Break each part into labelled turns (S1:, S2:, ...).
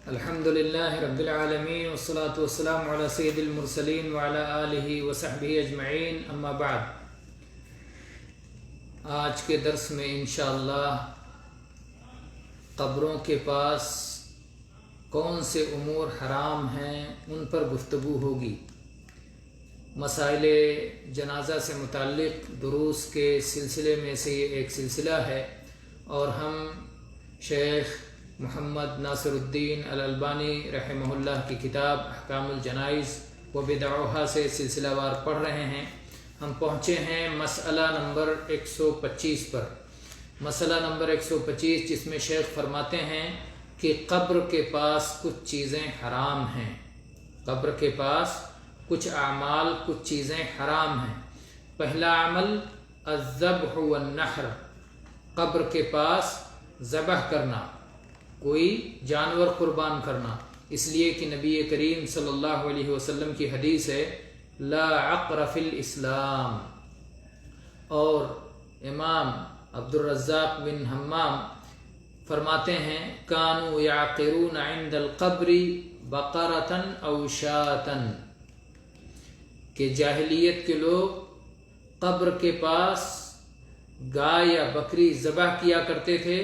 S1: الحمدللہ رب العالمین والصلاة والسلام علی سید المرسلین وعلی آلہ وصحبہ اجمعین، اما بعد۔ آج کے درس میں انشاءاللہ قبروں کے پاس کون سے امور حرام ہیں ان پر گفتگو ہوگی۔ مسائل جنازہ سے متعلق دروس کے سلسلے میں سے یہ ایک سلسلہ ہے، اور ہم شیخ محمد ناصر الدین الالبانی رحمہ اللہ کی کتاب احکام الجنائز و بدعوہا سے سلسلہ وار پڑھ رہے ہیں۔ ہم پہنچے ہیں مسئلہ نمبر 125 پر۔ مسئلہ نمبر 125 جس میں شیخ فرماتے ہیں کہ قبر کے پاس کچھ چیزیں حرام ہیں۔ قبر کے پاس کچھ اعمال، کچھ چیزیں حرام ہیں۔ پہلا عمل الذبح والنحر، قبر کے پاس ذبح کرنا، کوئی جانور قربان کرنا، اس لیے کہ نبی کریم صلی اللہ علیہ وسلم کی حدیث ہے لا عقر فی الاسلام۔ اور امام عبدالرزاق بن حمام فرماتے ہیں کانوا یعقرون عند القبر بقرۃ او شاۃ، کہ جاہلیت کے لوگ قبر کے پاس گائے یا بکری ذبح کیا کرتے تھے،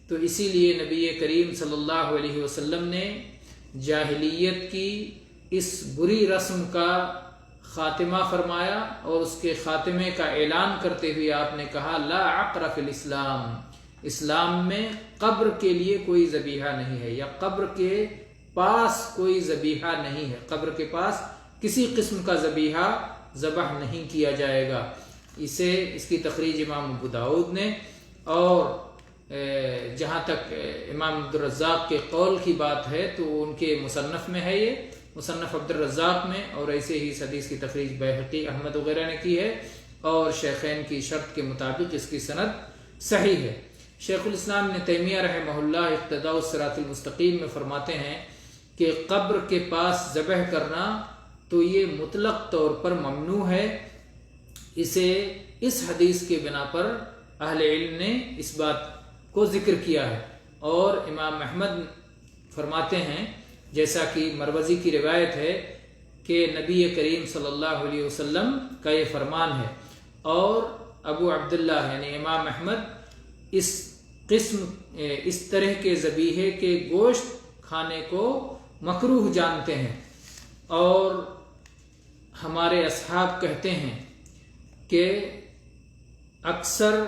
S1: تو اسی لیے نبی کریم صلی اللہ علیہ وسلم نے جاہلیت کی اس بری رسم کا خاتمہ فرمایا، اور اس کے خاتمے کا اعلان کرتے ہوئے آپ نے کہا لا عقر فی الاسلام، اسلام میں قبر کے لیے کوئی ذبیحہ نہیں ہے، یا قبر کے پاس کوئی ذبیحہ نہیں ہے، قبر کے پاس کسی قسم کا ذبیحہ ذبح نہیں کیا جائے گا۔ اس کی تخریج امام ابو داؤد نے، اور جہاں تک امام عبدالرزاق کے قول کی بات ہے تو ان کے مصنف میں ہے، یہ مصنف عبدالرزاق میں، اور ایسے ہی اس حدیث کی تخریج بیہقی، احمد وغیرہ نے کی ہے، اور شیخین کی شرط کے مطابق اس کی سند صحیح ہے۔ شیخ الاسلام ابن تیمیہ رحمہ اللہ اقتداء الصراط المستقیم میں فرماتے ہیں کہ قبر کے پاس ذبح کرنا تو یہ مطلق طور پر ممنوع ہے۔ اسے اس حدیث کے بنا پر اہل علم نے اس بات کو ذکر کیا ہے، اور امام احمد فرماتے ہیں جیسا کہ مروزی کی روایت ہے کہ نبی کریم صلی اللہ علیہ وسلم کا یہ فرمان ہے، اور ابو عبداللہ یعنی امام احمد اس طرح کے ذبیحے کے گوشت کھانے کو مکروہ جانتے ہیں، اور ہمارے اصحاب کہتے ہیں کہ اکثر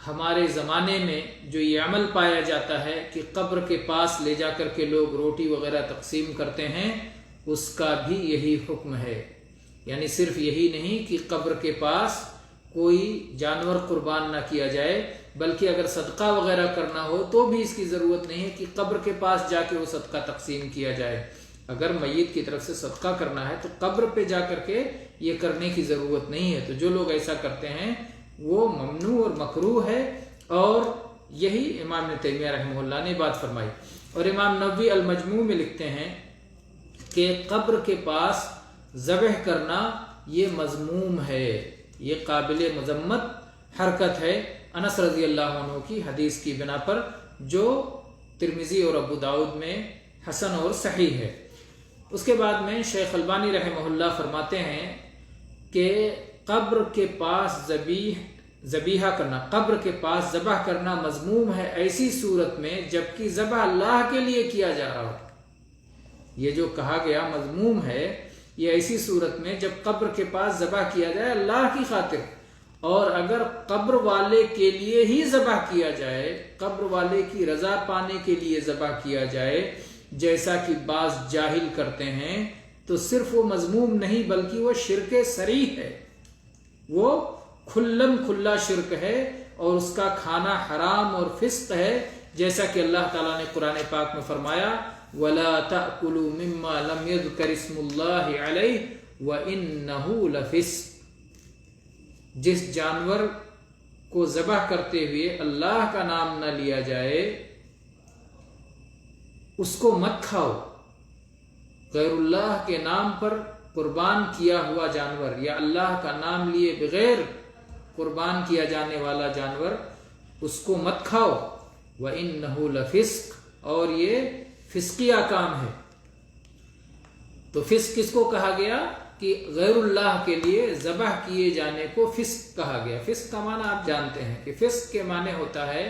S1: ہمارے زمانے میں جو یہ عمل پایا جاتا ہے کہ قبر کے پاس لے جا کر کے لوگ روٹی وغیرہ تقسیم کرتے ہیں، اس کا بھی یہی حکم ہے۔ یعنی صرف یہی نہیں کہ قبر کے پاس کوئی جانور قربان نہ کیا جائے، بلکہ اگر صدقہ وغیرہ کرنا ہو تو بھی اس کی ضرورت نہیں ہے کہ قبر کے پاس جا کے وہ صدقہ تقسیم کیا جائے۔ اگر میت کی طرف سے صدقہ کرنا ہے تو قبر پہ جا کر کے یہ کرنے کی ضرورت نہیں ہے۔ تو جو لوگ ایسا کرتے ہیں وہ ممنوع اور مکروہ ہے، اور یہی امام ابن تیمیہ رحمہ اللہ نے بات فرمائی۔ اور امام نووی المجموع میں لکھتے ہیں کہ قبر کے پاس ذبح کرنا یہ مذموم ہے، یہ قابل مذمت حرکت ہے، انس رضی اللہ عنہ کی حدیث کی بنا پر، جو ترمذی اور ابو داؤد میں حسن اور صحیح ہے۔ اس کے بعد میں شیخ البانی رحمہ اللہ فرماتے ہیں کہ قبر کے پاس ذبیحہ کرنا، قبر کے پاس ذبح کرنا مذموم ہے ایسی صورت میں جبکہ ذبح اللہ کے لیے کیا جا رہا ہو۔ یہ جو کہا گیا مذموم ہے، یہ ایسی صورت میں جب قبر کے پاس ذبح کیا جائے اللہ کی خاطر، اور اگر قبر والے کے لیے ہی ذبح کیا جائے، قبر والے کی رضا پانے کے لیے ذبح کیا جائے جیسا کہ بعض جاہل کرتے ہیں، تو صرف وہ مذموم نہیں بلکہ وہ شرک صریح ہے، وہ کھلم کھلا شرک ہے، اور اس کا کھانا حرام اور فسق ہے، جیسا کہ اللہ تعالیٰ نے قرآن پاک میں فرمایا وَلَا تَأْكُلُوا مِمَّا لَمْ يَذْكَرِ اسْمُ اللَّهِ عَلَيْهِ وَإِنَّهُ لَفِسْقٌ، جس جانور کو ذبح کرتے ہوئے اللہ کا نام نہ لیا جائے اس کو مت کھاؤ۔ غیر اللہ کے نام پر قربان کیا ہوا جانور، یا اللہ کا نام لیے بغیر قربان کیا جانے والا جانور، اس کو مت کھاؤ۔ وَإِنَّهُ لَفِسْقٌ، اور یہ فسقی احکام ہے. تو فسق کس کو کہا گیا کہ غیر اللہ کے لیے ذبح کیے جانے کو فسق کہا گیا. فسق کا معنی آپ جانتے ہیں کہ فسق کے معنی ہوتا ہے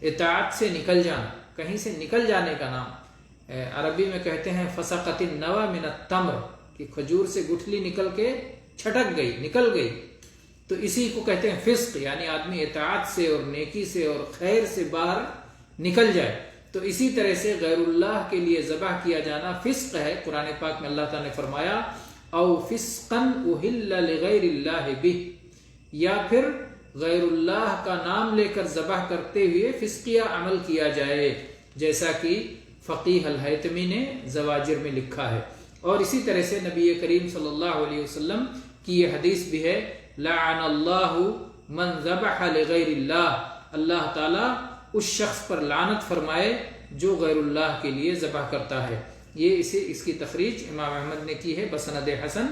S1: اطاعت سے نکل جانا، کہیں سے نکل جانے کا نام. عربی میں کہتے ہیں فسقت النوى من التمر، کہ کھجور سے گٹھلی نکل کے چھٹک گئی، نکل گئی. تو اسی کو کہتے ہیں فسق، یعنی آدمی اطاعت سے اور نیکی سے اور خیر سے باہر نکل جائے. تو اسی طرح سے غیر اللہ کے لیے ذبح کیا جانا فسق ہے. قرآن پاک میں اللہ تعالیٰ نے فرمایا او فسقا اہل لغیر اللہ بہ، یا پھر غیر اللہ کا نام لے کر ذبح کرتے ہوئے فسقیہ عمل کیا جائے، جیسا کہ فقیہ الحیتمی نے زواجر میں لکھا ہے. اور اسی طرح سے نبی کریم صلی اللہ علیہ وسلم کی یہ حدیث بھی ہے لعن اللہ من ذبح لغیر اللہ، اللہ تعالیٰ اس شخص پر لعنت فرمائے جو غیر اللہ کے لیے ذبح کرتا ہے. یہ اس کی تخریج امام احمد نے کی ہے بسند حسن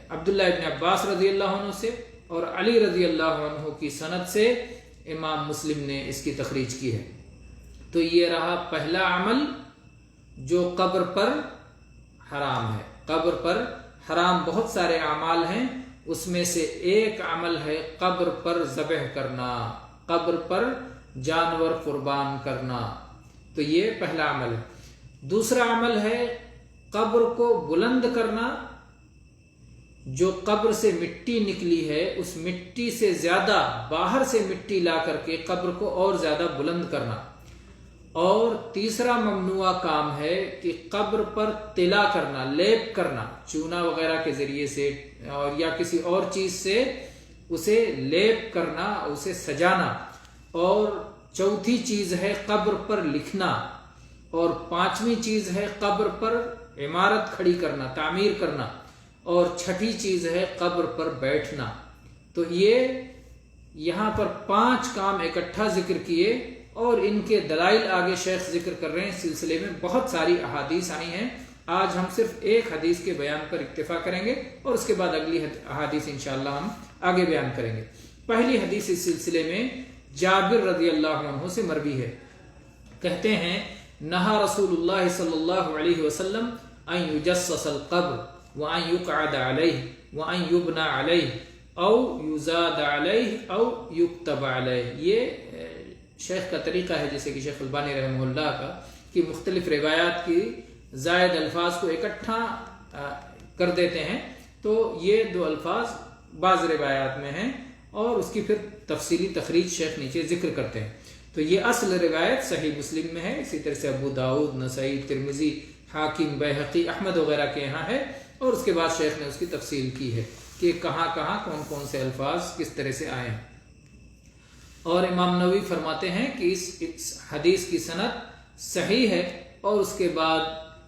S1: عبداللہ ابن عباس رضی اللہ عنہ سے اور علی رضی اللہ عنہ کی سند سے امام مسلم نے اس کی تخریج کی ہے. تو یہ رہا پہلا عمل جو قبر پر حرام ہے. قبر پر حرام بہت سارے اعمال ہیں، اس میں سے ایک عمل ہے قبر پر ذبح کرنا، قبر پر جانور قربان کرنا. تو یہ پہلا عمل ہے. دوسرا عمل ہے قبر کو بلند کرنا. جو قبر سے مٹی نکلی ہے اس مٹی سے زیادہ باہر سے مٹی لا کر کے قبر کو اور زیادہ بلند کرنا. اور تیسرا ممنوع کام ہے کہ قبر پر طلا کرنا، لیپ کرنا، چونا وغیرہ کے ذریعے سے اور یا کسی اور چیز سے اسے لیپ کرنا، اسے سجانا. اور چوتھی چیز ہے قبر پر لکھنا. اور پانچویں چیز ہے قبر پر عمارت کھڑی کرنا، تعمیر کرنا. اور چھٹی چیز ہے قبر پر بیٹھنا. تو یہ یہاں پر 5 کام اکٹھا ذکر کیے اور ان کے دلائل آگے شیخ ذکر کر رہے ہیں. سلسلے میں بہت ساری احادیث آئی ہیں. آج ہم صرف ایک حدیث کے بیان پر اکتفا کریں گے اور اس کے بعد اگلی احادیث انشاءاللہ ہم آگے بیان کریں گے. پہلی حدیث اس سلسلے میں جابر رضی اللہ عنہ سے مروی ہے. کہتے ہیں نہا رسول اللہ صلی اللہ علیہ وسلم ان یجسس القبر وان یقعد علیہ وان یبنى علیہ او یزاد علیہ او یکتب علیہ. یہ شیخ کا طریقہ ہے جیسے کہ شیخ البانی رحمہ اللہ کا کہ مختلف روایات کی زائد الفاظ کو اکٹھا کر دیتے ہیں. تو یہ 2 الفاظ بعض روایات میں ہیں اور اس کی پھر تفصیلی تخریج شیخ نیچے ذکر کرتے ہیں. تو یہ اصل روایت صحیح مسلم میں ہے. اسی طرح سے ابو داؤد، نسائی، ترمذی، حاکم، بیہقی، احمد وغیرہ کے یہاں ہے. اور اس کے بعد شیخ نے اس کی تفصیل کی ہے کہ کہاں کہاں کون کون سے الفاظ کس طرح سے آئے ہیں. اور امام نووی فرماتے ہیں کہ اس حدیث کی سند صحیح ہے اور اس کے بعد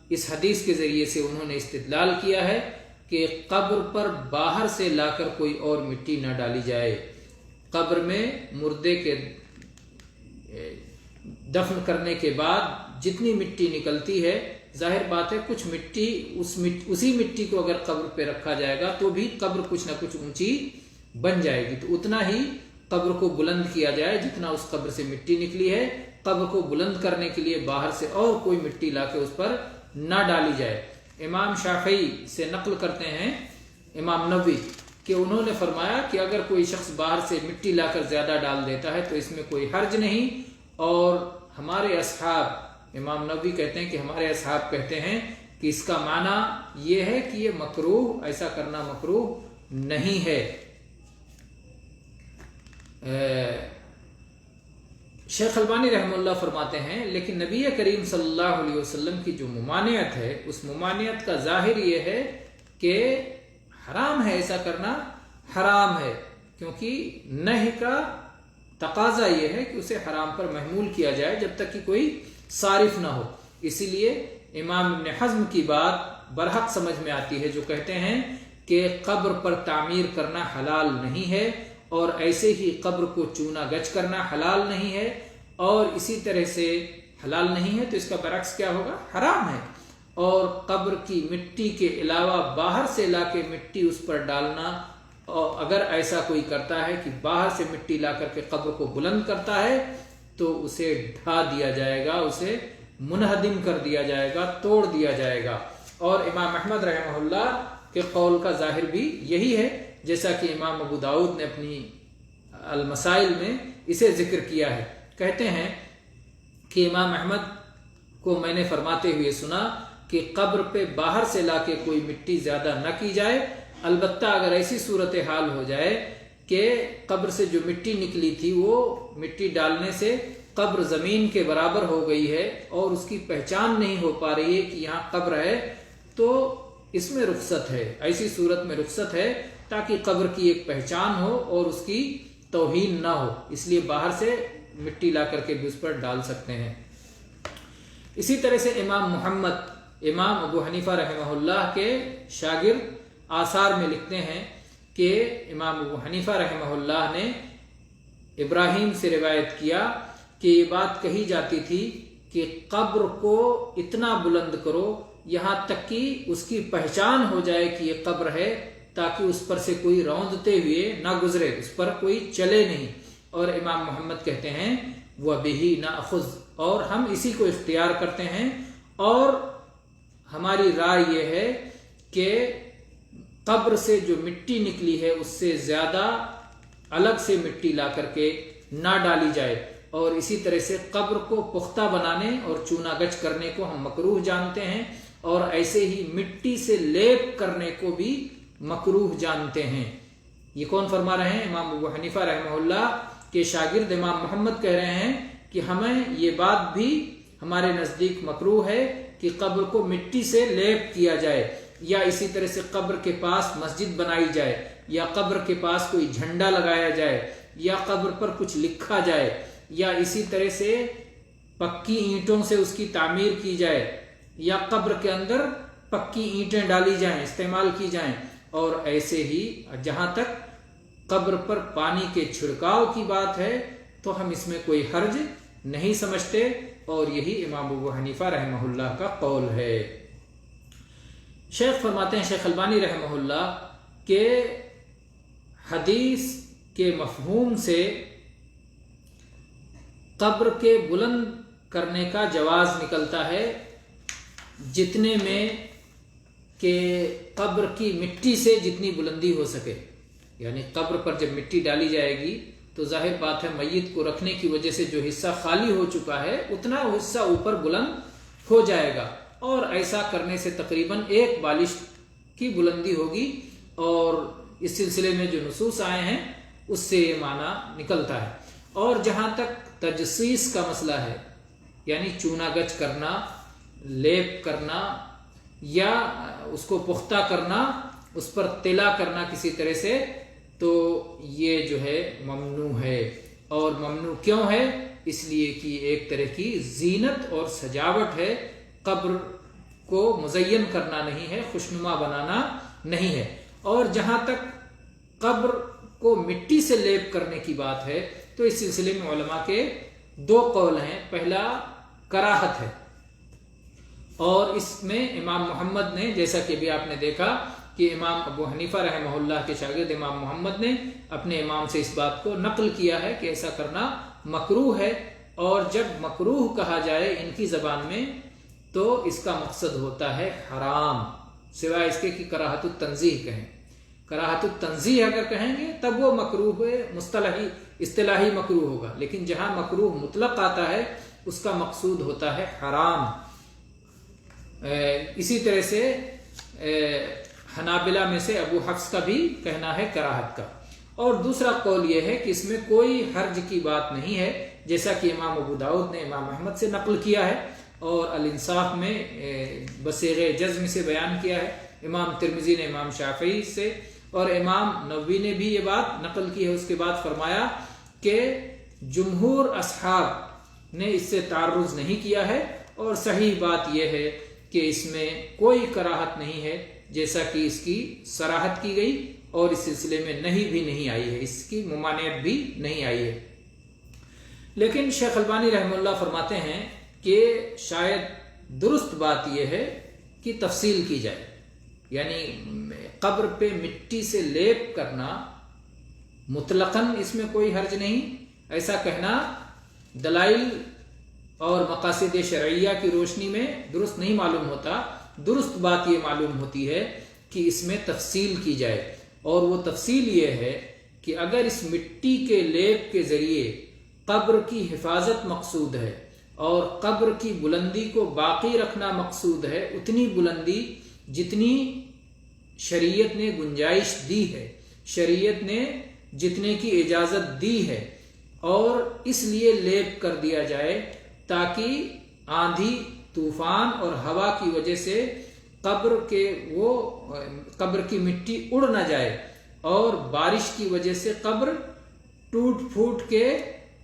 S1: اس حدیث کے ذریعے سے انہوں نے استدلال کیا ہے کہ قبر پر باہر سے لا کر کوئی اور مٹی نہ ڈالی جائے. قبر میں مردے کے دفن کرنے کے بعد جتنی مٹی نکلتی ہے، ظاہر بات ہے کچھ مٹی اسی مٹی کو اگر قبر پہ رکھا جائے گا تو بھی قبر کچھ نہ کچھ اونچی بن جائے گی. تو اتنا ہی قبر کو بلند کیا جائے جتنا اس قبر سے مٹی نکلی ہے. قبر کو بلند کرنے کے لیے باہر سے اور کوئی مٹی لا کے اس پر نہ ڈالی جائے. امام شافعی سے نقل کرتے ہیں امام نووی کہ انہوں نے فرمایا کہ اگر کوئی شخص باہر سے مٹی لا کر زیادہ ڈال دیتا ہے تو اس میں کوئی حرج نہیں. اور ہمارے اصحاب، امام نووی کہتے ہیں کہ ہمارے اصحاب کہتے ہیں کہ اس کا معنی یہ ہے کہ یہ مکروہ، ایسا کرنا مکروہ نہیں ہے. شیخ البانی رحمہ اللہ فرماتے ہیں لیکن نبی کریم صلی اللہ علیہ وسلم کی جو ممانعت ہے اس ممانعت کا ظاہر یہ ہے کہ حرام ہے، ایسا کرنا حرام ہے، کیونکہ نہی کا تقاضا یہ ہے کہ اسے حرام پر محمول کیا جائے جب تک کہ کوئی صارف نہ ہو. اسی لیے امام ابن حزم کی بات برحق سمجھ میں آتی ہے جو کہتے ہیں کہ قبر پر تعمیر کرنا حلال نہیں ہے اور ایسے ہی قبر کو چونا گچ کرنا حلال نہیں ہے، اور اسی طرح سے حلال نہیں ہے تو اس کا برعکس کیا ہوگا؟ حرام ہے. اور قبر کی مٹی کے علاوہ باہر سے لا کے مٹی اس پر ڈالنا، اور اگر ایسا کوئی کرتا ہے کہ باہر سے مٹی لا کر کے قبر کو بلند کرتا ہے تو اسے ڈھا دیا جائے گا، اسے منہدم کر دیا جائے گا, توڑ دیا جائے گا. اور امام احمد رحمہ اللہ کے قول کا ظاہر بھی یہی ہے, جیسا کہ امام ابو داؤد نے اپنی المسائل میں اسے ذکر کیا ہے. کہتے ہیں کہ امام احمد کو میں نے فرماتے ہوئے سنا کہ قبر پہ باہر سے لا کے کوئی مٹی زیادہ نہ کی جائے, البتہ اگر ایسی صورتحال ہو جائے کہ قبر سے جو مٹی نکلی تھی وہ مٹی ڈالنے سے قبر زمین کے برابر ہو گئی ہے اور اس کی پہچان نہیں ہو پا رہی ہے کہ یہاں قبر ہے, تو اس میں رخصت ہے, ایسی صورت میں رخصت ہے تاکہ قبر کی ایک پہچان ہو اور اس کی توہین نہ ہو, اس لیے باہر سے مٹی لا کر کے بھی اس پر ڈال سکتے ہیں. اسی طرح سے امام ابو حنیفہ رحمہ اللہ کے شاگرد آثار میں لکھتے ہیں کہ امام ابو حنیفہ رحمہ اللہ نے ابراہیم سے روایت کیا کہ یہ بات کہی جاتی تھی کہ قبر کو اتنا بلند کرو یہاں تک کہ اس کی پہچان ہو جائے کہ یہ قبر ہے, تاکہ اس پر سے کوئی روندتے ہوئے نہ گزرے, اس پر کوئی چلے نہیں. اور امام محمد کہتے ہیں وَبِهِ نَأْخُذُ, اور ہم اسی کو اختیار کرتے ہیں, اور ہماری رائے یہ ہے کہ قبر سے جو مٹی نکلی ہے اس سے زیادہ الگ سے مٹی لا کر کے نہ ڈالی جائے. اور اسی طرح سے قبر کو پختہ بنانے اور چونا گچ کرنے کو ہم مکروہ جانتے ہیں, اور ایسے ہی مٹی سے لیپ کرنے کو بھی مکروہ جانتے ہیں. یہ کون فرما رہے ہیں؟ امام ابو حنیفہ رحمہ اللہ کے شاگرد امام محمد کہہ رہے ہیں کہ ہمیں یہ بات بھی ہمارے نزدیک مکروہ ہے کہ قبر کو مٹی سے لیپ کیا جائے, یا اسی طرح سے قبر کے پاس مسجد بنائی جائے, یا قبر کے پاس کوئی جھنڈا لگایا جائے, یا قبر پر کچھ لکھا جائے, یا اسی طرح سے پکی اینٹوں سے اس کی تعمیر کی جائے, یا قبر کے اندر پکی اینٹیں ڈالی جائیں, استعمال کی جائیں. اور ایسے ہی جہاں تک قبر پر پانی کے چھڑکاؤ کی بات ہے تو ہم اس میں کوئی حرج نہیں سمجھتے, اور یہی امام ابو حنیفہ رحمہ اللہ کا قول ہے. شیخ فرماتے ہیں, شیخ البانی رحمہ اللہ, کہ حدیث کے مفہوم سے قبر کے بلند کرنے کا جواز نکلتا ہے جتنے میں کہ قبر کی مٹی سے جتنی بلندی ہو سکے. یعنی قبر پر جب مٹی ڈالی جائے گی تو ظاہر بات ہے میت کو رکھنے کی وجہ سے جو حصہ خالی ہو چکا ہے اتنا حصہ اوپر بلند ہو جائے گا, اور ایسا کرنے سے تقریباً 1 بالش کی بلندی ہوگی. اور اس سلسلے میں جو نصوص آئے ہیں اس سے یہ معنی نکلتا ہے. اور جہاں تک تجسیس کا مسئلہ ہے, یعنی چونا گچ کرنا, لیپ کرنا, یا اس کو پختہ کرنا, اس پر تلا کرنا کسی طرح سے, تو یہ جو ہے ممنوع ہے. اور ممنوع کیوں ہے؟ اس لیے کہ ایک طرح کی زینت اور سجاوٹ ہے, قبر کو مزین کرنا نہیں ہے, خوشنما بنانا نہیں ہے. اور جہاں تک قبر کو مٹی سے لیپ کرنے کی بات ہے تو اس سلسلے میں علماء کے 2 قول ہیں. پہلا کراہت ہے, اور اس میں امام محمد نے, جیسا کہ بھی آپ نے دیکھا کہ امام ابو حنیفہ رحمہ اللہ کے شاگرد امام محمد نے اپنے امام سے اس بات کو نقل کیا ہے کہ ایسا کرنا مکروہ ہے. اور جب مکروہ کہا جائے ان کی زبان میں تو اس کا مقصد ہوتا ہے حرام, سوائے اس کے کہ کراہت التنزیہ کہیں. کراہت التنزیہ اگر کہیں گے تب وہ مکروہ اصطلاحی مکروہ ہوگا, لیکن جہاں مکروہ مطلق آتا ہے اس کا مقصود ہوتا ہے حرام. اسی طرح سے حنابلہ میں سے ابو حفص کا بھی کہنا ہے کراہت کا. اور دوسرا قول یہ ہے کہ اس میں کوئی حرج کی بات نہیں ہے, جیسا کہ امام ابو داؤد نے امام احمد سے نقل کیا ہے اور الانصاف میں بصیغ جزم سے بیان کیا ہے, امام ترمذی نے امام شافعی سے, اور امام نووی نے بھی یہ بات نقل کی ہے. اس کے بعد فرمایا کہ جمہور اصحاب نے اس سے تعرض نہیں کیا ہے, اور صحیح بات یہ ہے کہ اس میں کوئی کراہت نہیں ہے, جیسا کہ اس کی صراحت کی گئی اور اس سلسلے میں نہیں بھی نہیں آئی ہے, اس کی ممانعت بھی نہیں آئی ہے. لیکن شیخ البانی رحمہ اللہ فرماتے ہیں کہ شاید درست بات یہ ہے کہ تفصیل کی جائے, یعنی قبر پہ مٹی سے لیپ کرنا مطلقاً اس میں کوئی حرج نہیں. ایسا کہنا دلائل اور مقاصد شرعیہ کی روشنی میں درست نہیں معلوم ہوتا. درست بات یہ معلوم ہوتی ہے کہ اس میں تفصیل کی جائے، اور وہ تفصیل یہ ہے کہ اگر اس مٹی کے لیپ کے ذریعے قبر کی حفاظت مقصود ہے اور قبر کی بلندی کو باقی رکھنا مقصود ہے، اتنی بلندی جتنی شریعت نے گنجائش دی ہے، شریعت نے جتنے کی اجازت دی ہے، اور اس لیے لیپ کر دیا جائے تاکہ آندھی، طوفان اور ہوا کی وجہ سے قبر کی مٹی اڑ نہ جائے، اور بارش کی وجہ سے قبر ٹوٹ پھوٹ کے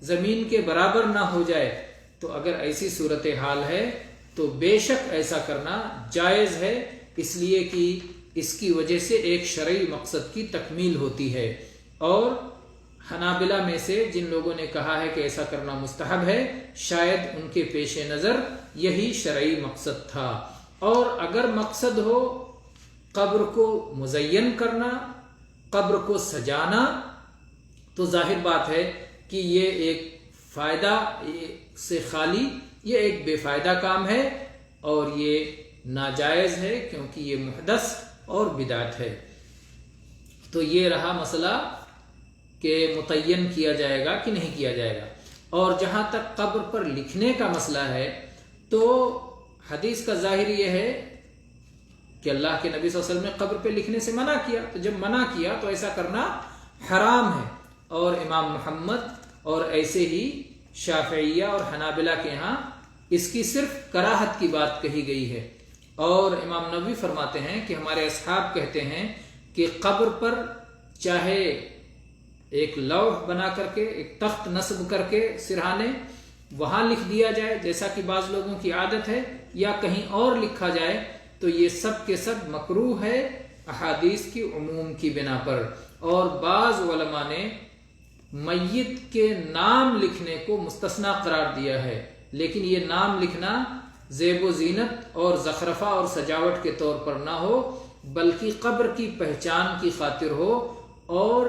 S1: زمین کے برابر نہ ہو جائے. تو اگر ایسی صورتحال ہے تو بے شک ایسا کرنا جائز ہے، اس لیے کہ اس کی وجہ سے ایک شرعی مقصد کی تکمیل ہوتی ہے. اور حنابلہ میں سے جن لوگوں نے کہا ہے کہ ایسا کرنا مستحب ہے، شاید ان کے پیش نظر یہی شرعی مقصد تھا. اور اگر مقصد ہو قبر کو مزین کرنا، قبر کو سجانا، تو ظاہر بات ہے کہ یہ ایک فائدہ سے خالی، یہ ایک بے فائدہ کام ہے اور یہ ناجائز ہے، کیونکہ یہ محدث اور بدعت ہے. تو یہ رہا مسئلہ کہ متعین کیا جائے گا کہ نہیں کیا جائے گا. اور جہاں تک قبر پر لکھنے کا مسئلہ ہے تو حدیث کا ظاہر یہ ہے کہ اللہ کے نبی صلی اللہ علیہ وسلم نے قبر پہ لکھنے سے منع کیا، تو جب منع کیا تو ایسا کرنا حرام ہے. اور امام محمد اور ایسے ہی شافعیہ اور حنابلہ کے ہاں اس کی صرف کراہت کی بات کہی گئی ہے. اور امام نووی فرماتے ہیں کہ ہمارے اصحاب کہتے ہیں کہ قبر پر چاہے ایک لوح بنا کر کے، ایک تخت نصب کر کے سرہانے وہاں لکھ دیا جائے جیسا کہ بعض لوگوں کی عادت ہے، یا کہیں اور لکھا جائے، تو یہ سب کے سب مکروہ ہے احادیث کی عموم کی بنا پر. اور بعض علماء نے میت کے نام لکھنے کو مستثنا قرار دیا ہے، لیکن یہ نام لکھنا زیب و زینت اور زخرفہ اور سجاوٹ کے طور پر نہ ہو، بلکہ قبر کی پہچان کی خاطر ہو. اور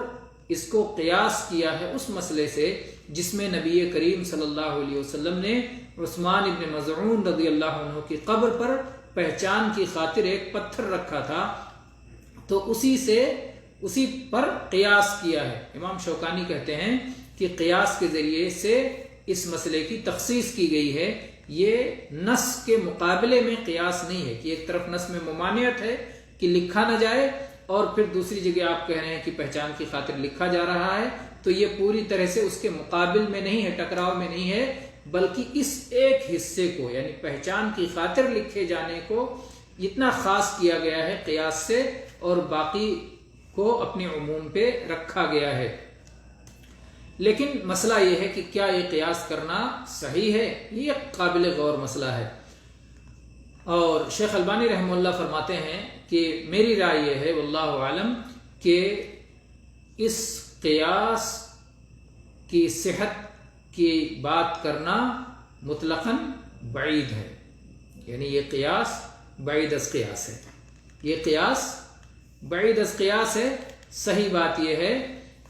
S1: اس کو قیاس کیا ہے اس مسئلے سے جس میں نبی کریم صلی اللہ علیہ وسلم نے عثمان ابن مظعون رضی اللہ عنہ کی قبر پر پہچان کی خاطر ایک پتھر رکھا تھا، تو اسی پر قیاس کیا ہے. امام شوکانی کہتے ہیں کہ قیاس کے ذریعے سے اس مسئلے کی تخصیص کی گئی ہے. یہ نص کے مقابلے میں قیاس نہیں ہے کہ ایک طرف نص میں ممانعت ہے کہ لکھا نہ جائے، اور پھر دوسری جگہ آپ کہہ رہے ہیں کہ پہچان کی خاطر لکھا جا رہا ہے. تو یہ پوری طرح سے اس کے مقابل میں نہیں ہے، ٹکراؤ میں نہیں ہے، بلکہ اس ایک حصے کو یعنی پہچان کی خاطر لکھے جانے کو اتنا خاص کیا گیا ہے قیاس سے، اور باقی کو اپنے عموم پہ رکھا گیا ہے. لیکن مسئلہ یہ ہے کہ کیا یہ قیاس کرنا صحیح ہے؟ یہ قابل غور مسئلہ ہے. اور شیخ البانی رحمہ اللہ فرماتے ہیں کہ میری رائے یہ ہے واللہ عالم کہ اس قیاس کی صحت کی بات کرنا مطلقاً بعید ہے. یعنی یہ قیاس بعید از قیاس ہے، یہ قیاس بعید از قیاس ہے. صحیح بات یہ ہے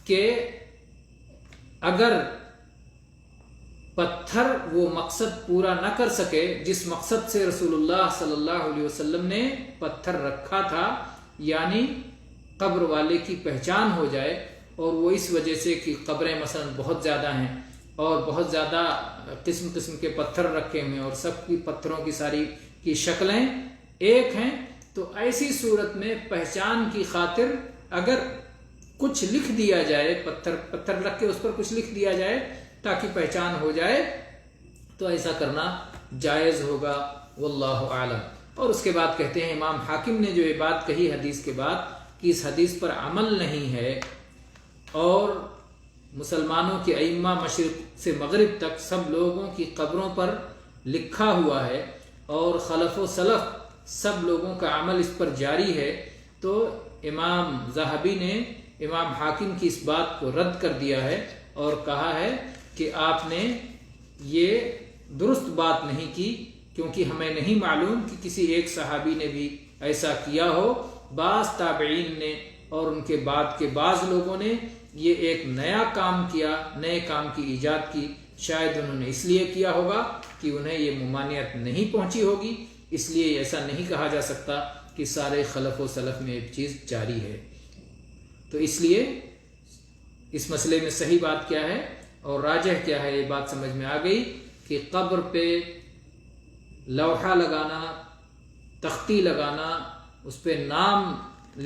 S1: کہ اگر پتھر وہ مقصد پورا نہ کر سکے جس مقصد سے رسول اللہ صلی اللہ علیہ وسلم نے پتھر رکھا تھا، یعنی قبر والے کی پہچان ہو جائے، اور وہ اس وجہ سے کہ قبریں مثلا بہت زیادہ ہیں اور بہت زیادہ قسم قسم کے پتھر رکھے ہوئے، اور سب کی پتھروں کی ساری کی شکلیں ایک ہیں، تو ایسی صورت میں پہچان کی خاطر اگر کچھ لکھ دیا جائے، پتھر رکھ کے اس پر کچھ لکھ دیا جائے تاکہ پہچان ہو جائے، تو ایسا کرنا جائز ہوگا واللہ اعلم. اور اس کے بعد کہتے ہیں امام حاکم نے جو یہ بات کہی حدیث کے بعد کہ اس حدیث پر عمل نہیں ہے، اور مسلمانوں کے ائمہ مشرق سے مغرب تک سب لوگوں کی قبروں پر لکھا ہوا ہے، اور خلف و سلف سب لوگوں کا عمل اس پر جاری ہے، تو امام ذہبی نے امام حاکم کی اس بات کو رد کر دیا ہے اور کہا ہے کہ آپ نے یہ درست بات نہیں کی، کیونکہ ہمیں نہیں معلوم کہ کسی ایک صحابی نے بھی ایسا کیا ہو. بعض تابعین نے اور ان کے بعد کے بعض لوگوں نے یہ ایک نیا کام کیا، نئے کام کی ایجاد کی، شاید انہوں نے اس لیے کیا ہوگا کہ انہیں یہ ممانعت نہیں پہنچی ہوگی، اس لیے ایسا نہیں کہا جا سکتا کہ سارے خلف و سلف میں ایک چیز جاری ہے۔ تو اس لیے اس مسئلے میں صحیح بات کیا ہے اور راجح کیا ہے، یہ بات سمجھ میں آ گئی کہ قبر پہ لوحہ لگانا، تختی لگانا، اس پہ نام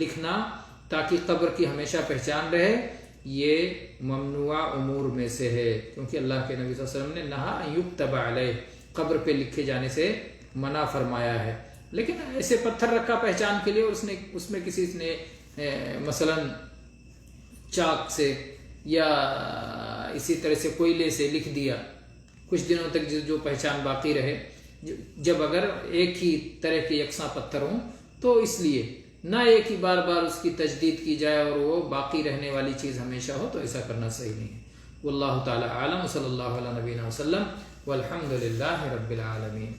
S1: لکھنا تاکہ قبر کی ہمیشہ پہچان رہے، یہ ممنوع امور میں سے ہے، کیونکہ اللہ کے نبی صلی اللہ علیہ وسلم نے نہا ان یکتب علیہ، قبر پہ لکھے جانے سے منع فرمایا ہے۔ لیکن ایسے پتھر رکھا پہچان کے لیے اور اس میں کسی نے مثلا چاک سے یا اسی طرح سے کوئلے سے لکھ دیا، کچھ دنوں تک جو پہچان باقی رہے، جب اگر ایک ہی طرح کے یکساں پتھر ہوں تو اس لیے نہ ایک ہی بار بار اس کی تجدید کی جائے اور وہ باقی رہنے والی چیز ہمیشہ ہو، تو ایسا کرنا صحیح نہیں ہے۔ واللہ تعالی عالم، صلی اللہ علیہ نبینا وسلم، والحمد للہ رب العالمین۔